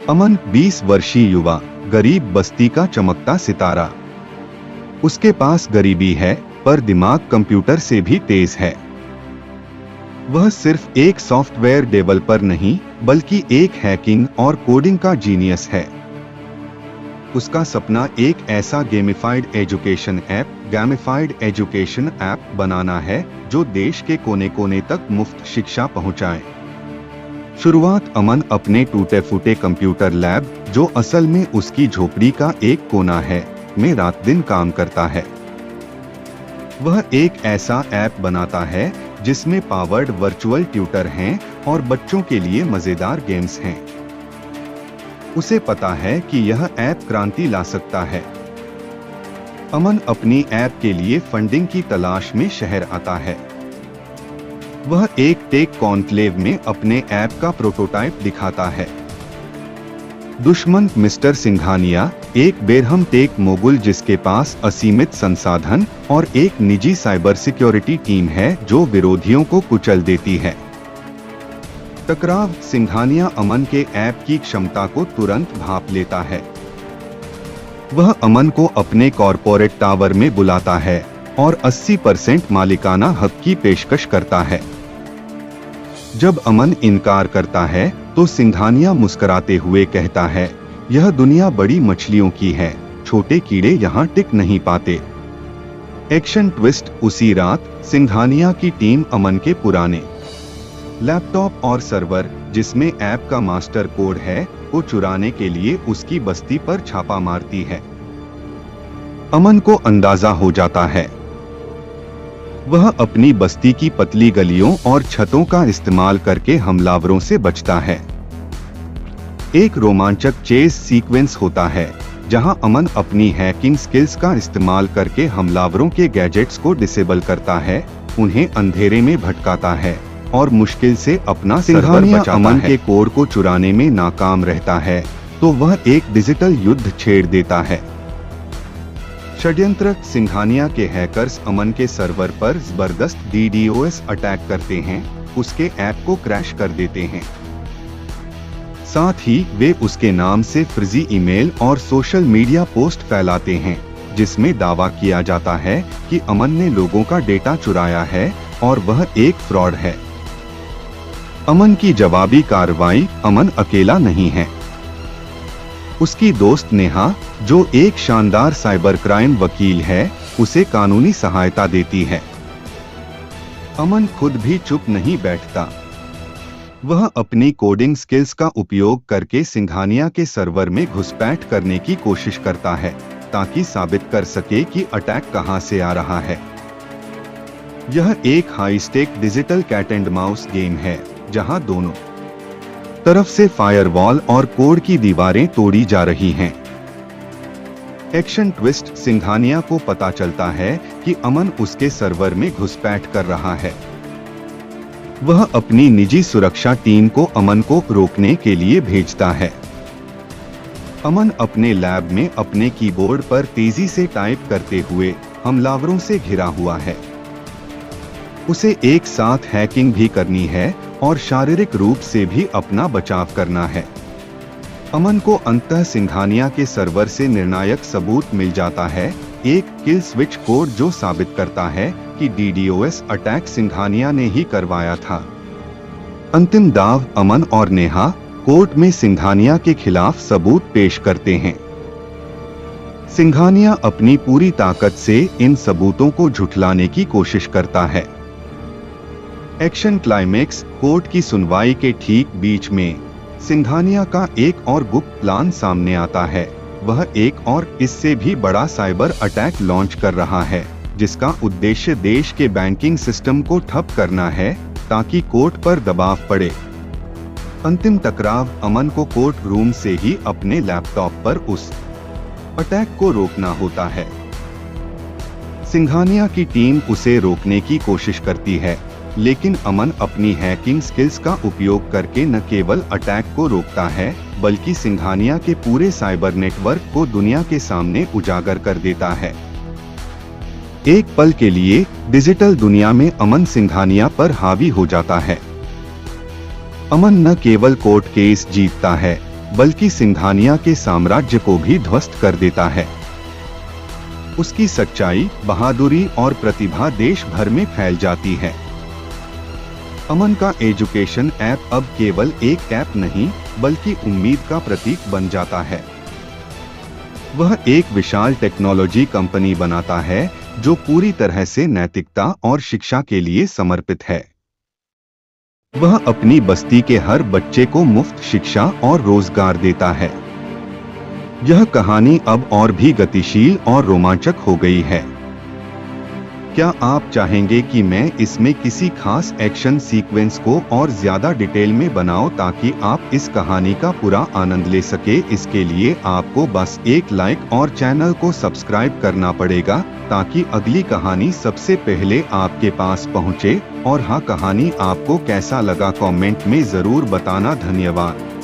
अमन 20 वर्षीय युवा, गरीब बस्ती का चमकता सितारा। उसके पास गरीबी है, पर दिमाग कंप्यूटर से भी तेज है। वह सिर्फ एक सॉफ्टवेयर डेवलपर नहीं, बल्कि एक हैकिंग और कोडिंग का जीनियस है। उसका सपना एक ऐसा गेमिफाइड एजुकेशन ऐप बनाना है जो देश के कोने कोने तक मुफ्त शिक्षा पहुंचाए। शुरुआत अमन अपने टूटे फूटे कंप्यूटर लैब, जो असल में उसकी झोपड़ी का एक कोना है, में रात दिन काम करता है। वह एक ऐसा ऐप बनाता है जिसमें पावर्ड वर्चुअल ट्यूटर हैं और बच्चों के लिए मजेदार गेम्स हैं। उसे पता है कि यह ऐप क्रांति ला सकता है। अमन अपनी ऐप के लिए फंडिंग की तलाश में शहर आता है। वह एक टेक कॉन्क्लेव में अपने ऐप का प्रोटोटाइप दिखाता है। दुश्मन मिस्टर सिंघानिया, एक बेरहम टेक मोगुल जिसके पास असीमित संसाधन और एक निजी साइबर सिक्योरिटी टीम है जो विरोधियों को कुचल देती है। टकराव। सिंघानिया अमन के ऐप की क्षमता को तुरंत भांप लेता है। वह अमन को अपने कॉर्पोरेट टावर में बुलाता है और 80% मालिकाना हक की पेशकश करता है। जब अमन इनकार करता है तो सिंघानिया मुस्कुराते हुए कहता है, यह दुनिया बड़ी मछलियों की है, छोटे कीड़े यहाँ टिक नहीं पाते। Action twist. उसी रात सिंघानिया की टीम अमन के पुराने लैपटॉप और सर्वर, जिसमें ऐप का मास्टर कोड है, को चुराने के लिए उसकी बस्ती पर छापा मारती है। अमन को अंदाजा हो जाता है। वह अपनी बस्ती की पतली गलियों और छतों का इस्तेमाल करके हमलावरों से बचता है। एक रोमांचक चेस सीक्वेंस होता है जहां अमन अपनी हैकिंग स्किल्स का इस्तेमाल करके हमलावरों के गैजेट्स को डिसेबल करता है, उन्हें अंधेरे में भटकाता है और मुश्किल से अपना सर्वर बचाता है। अमन के कोड को चुराने में नाकाम रहता है तो वह एक डिजिटल युद्ध छेड़ देता है। षड्यंत्र। सिंघानिया के हैकर्स अमन के सर्वर पर जबरदस्त DDoS अटैक करते हैं, उसके ऐप को क्रैश कर देते हैं। साथ ही वे उसके नाम से फर्जी ईमेल और सोशल मीडिया पोस्ट फैलाते हैं जिसमें दावा किया जाता है कि अमन ने लोगों का डेटा चुराया है और वह एक फ्रॉड है। अमन की जवाबी कार्रवाई। अमन अकेला नहीं है। उसकी दोस्त नेहा, जो एक शानदार साइबर क्राइम वकील है, उसे कानूनी सहायता देती है। अमन खुद भी चुप नहीं बैठता। वह अपनी कोडिंग स्किल्स का उपयोग करके सिंघानिया के सर्वर में घुसपैठ करने की कोशिश करता है ताकि साबित कर सके कि अटैक कहां से आ रहा है। यह एक high stake digital cat and mouse game है जहां दोनों तरफ से फायरवॉल और कोड की दीवारें तोड़ी जा रही हैं। Action twist. सिंघानिया को पता चलता है कि अमन उसके सर्वर में घुसपैठ कर रहा है। वह अपनी निजी सुरक्षा टीम को अमन को रोकने के लिए भेजता है। अमन अपने लैब में अपने कीबोर्ड पर तेजी से टाइप करते हुए हमलावरों से घिरा हुआ है। उसे एक साथ हैकिंग भी करनी है और शारीरिक रूप से भी अपना बचाव करना है। अमन को अंततः सिंघानिया के सर्वर से निर्णायक सबूत मिल जाता है, एक किल स्विच कोड जो साबित करता है कि DDoS अटैक सिंघानिया ने ही करवाया था। अंतिम दाव। अमन और नेहा कोर्ट में सिंघानिया के खिलाफ सबूत पेश करते हैं। सिंघानिया अपनी पूरी ताकत से इन सबूतों को झुठलाने की कोशिश करता है। Action climax. कोर्ट की सुनवाई के ठीक बीच में सिंघानिया का एक और गुप्त प्लान सामने आता है। वह एक और इससे भी बड़ा साइबर अटैक लॉन्च कर रहा है जिसका उद्देश्य देश के बैंकिंग सिस्टम को ठप करना है ताकि कोर्ट पर दबाव पड़े। अंतिम टकराव। अमन को कोर्ट रूम से ही अपने लैपटॉप पर उस अटैक को रोकना होता है। सिंघानिया की टीम उसे रोकने की कोशिश करती है, लेकिन अमन अपनी हैकिंग स्किल्स का उपयोग करके न केवल अटैक को रोकता है बल्कि सिंघानिया के पूरे साइबर नेटवर्क को दुनिया के सामने उजागर कर देता है। एक पल के लिए डिजिटल दुनिया में अमन सिंघानिया पर हावी हो जाता है। अमन न केवल कोर्ट केस जीतता है बल्कि सिंघानिया के साम्राज्य को भी ध्वस्त कर देता है। उसकी सच्चाई, बहादुरी और प्रतिभा देश भर में फैल जाती है। अमन का एजुकेशन ऐप अब केवल एक ऐप नहीं, बल्कि उम्मीद का प्रतीक बन जाता है। वह एक विशाल टेक्नोलॉजी कंपनी बनाता है जो पूरी तरह से नैतिकता और शिक्षा के लिए समर्पित है। वह अपनी बस्ती के हर बच्चे को मुफ्त शिक्षा और रोजगार देता है। यह कहानी अब और भी गतिशील और रोमांचक हो गई है। क्या आप चाहेंगे कि मैं इसमें किसी खास एक्शन सीक्वेंस को और ज्यादा डिटेल में बनाऊं ताकि आप इस कहानी का पूरा आनंद ले सके? इसके लिए आपको बस एक लाइक और चैनल को सब्सक्राइब करना पड़ेगा ताकि अगली कहानी सबसे पहले आपके पास पहुंचे। और हाँ, कहानी आपको कैसा लगा कमेंट में जरूर बताना। धन्यवाद।